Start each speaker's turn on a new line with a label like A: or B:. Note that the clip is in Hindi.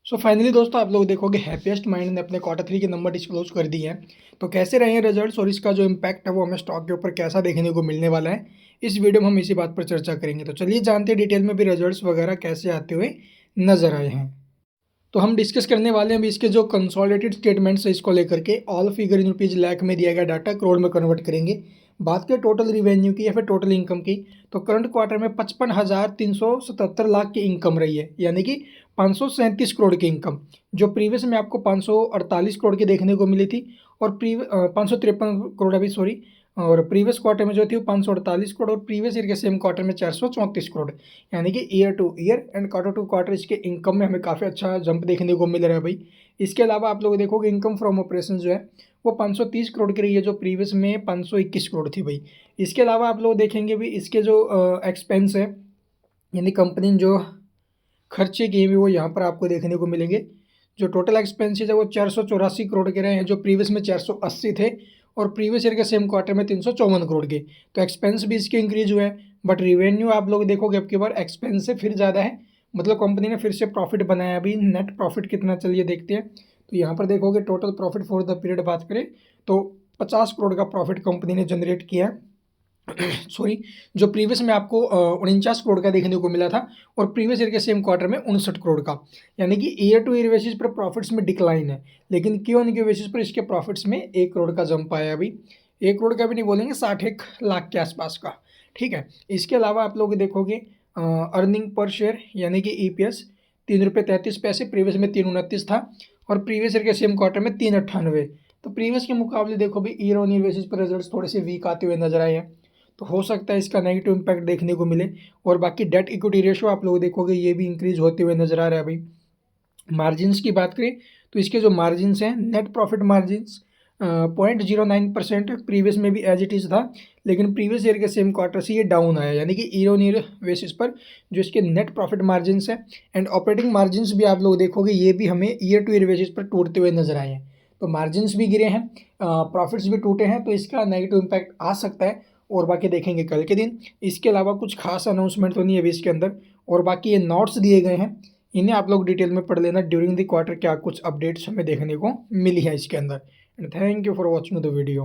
A: सो फाइनली दोस्तों आप लोग देखोगे हैप्पीएस्ट माइंड ने अपने क्वार्टर 3 के नंबर डिस्क्लोज कर दिए हैं। तो कैसे रहे हैं रिजल्ट्स और इसका जो इम्पैक्ट है वो हमें स्टॉक के ऊपर कैसा देखने को मिलने वाला है, इस वीडियो में हम इसी बात पर चर्चा करेंगे। तो चलिए जानते हैं डिटेल में भी रिजल्ट्स वगैरह कैसे आते हुए नजर आए हैं। तो हम डिस्कस करने वाले हैं अभी इसके जो कंसोलिडेटेड स्टेटमेंट्स है इसको लेकर के। All figure in rupees lakh में दिया गया डाटा करोड़ में कन्वर्ट करेंगे। बात करें टोटल रिवेन्यू की या फिर टोटल इनकम की, तो करंट क्वार्टर में 55,377 लाख की इनकम रही है, यानी कि 537 करोड़ की इनकम, जो प्रीवियस में आपको 548 करोड़ की देखने को मिली थी। और 553 करोड़ अभी सॉरी, और प्रीवियस क्वार्टर में जो थी वो 548 करोड़ और प्रीवियस ईयर के सेम क्वार्टर में 434 करोड़, यानी कि year to year and quarter to quarter इसके इनकम में हमें काफ़ी अच्छा जंप देखने को मिल रहा है भाई। इसके अलावा आप लोग देखोगे इनकम फ्रॉम ऑपरेशन जो है वो 530 करोड़ की रही है, जो प्रीवियस में 521 करोड़ थी भाई। इसके अलावा आप लोग देखेंगे भी इसके जो एक्सपेंस है, यानी कंपनी ने जो खर्चे किए हुए वो यहाँ पर आपको देखने को मिलेंगे। जो टोटल एक्सपेंसेस है वो 484 करोड़ के रहे हैं, जो प्रीवियस में 480 थे और प्रीवियस ईयर के सेम क्वार्टर में 354 करोड़ के। तो एक्सपेंस भी इसके इंक्रीज हुए हैं, बट रिवेन्यू आप लोग देखोगे अब की बार एक्सपेंस से फिर ज़्यादा है, मतलब कंपनी ने फिर से प्रॉफिट बनाया। अभी नेट प्रॉफिट कितना चलिए देखते हैं। तो यहाँ पर देखोगे total profit for the period बात करें तो 50 करोड़ का प्रॉफिट कंपनी ने जनरेट किया है। सॉरी, जो प्रीवियस में आपको 49 करोड़ का देखने को मिला था और प्रीवियस ईयर के सेम क्वार्टर में 59 करोड़ का, यानी कि ईयर टू ईयर बेसिस पर प्रॉफिट्स में डिक्लाइन है, लेकिन क्यू ऑन क्यू बेसिस पर इसके प्रॉफिट्स में 1 करोड़ का जंप आया। अभी 1 करोड़ का भी नहीं बोलेंगे, 61 लाख के आसपास का। ठीक है। इसके अलावा आप लोग देखोगे अर्निंग पर शेयर यानी कि ईपीएस 3 रुपये 33 पैसे, प्रीवियस में 3 29 था और प्रीवियस ईयर के सेम क्वार्टर में 3 98। तो प्रीवियस के मुकाबले देखो भी ईयर ऑन ईयर बेसिस पर रिजल्ट थोड़े से वीक आते हुए नजर आए हैं, तो हो सकता है इसका नेगेटिव इम्पैक्ट देखने को मिले। और बाकी डेट इक्विटी रेशियो आप लोग देखोगे ये भी इंक्रीज होते हुए नजर आ रहा है भाई। मार्जिन्स की बात करें तो इसके जो मार्जिन्स हैं, नेट प्रॉफिट मार्जिन्स 0.09%, प्रीवियस में भी एज इट इज़ था, लेकिन प्रीवियस ईयर के सेम क्वार्टर से ये डाउन आया, यानी कि ईयर ऑन ईयर बेसिस पर जो इसके नेट प्रॉफिट मार्जिन्स है एंड ऑपरेटिंग मार्जिन्स भी आप लोग देखोगे ये भी हमें ईयर टू ईयर बेसिस पर टूटते हुए नजर आए हैं। तो मार्जिन्स भी गिरे हैं, प्रॉफिट्स भी टूटे हैं, तो इसका नेगेटिव इम्पैक्ट आ सकता है। और बाकी देखेंगे कल के दिन। इसके अलावा कुछ खास अनाउंसमेंट तो नहीं है अभी इसके अंदर। और बाकी ये नोट्स दिए गए हैं, इन्हें आप लोग डिटेल में पढ़ लेना। ड्यूरिंग द क्वार्टर क्या कुछ अपडेट्स हमें देखने को मिली है इसके अंदर। And thank you for watching the video.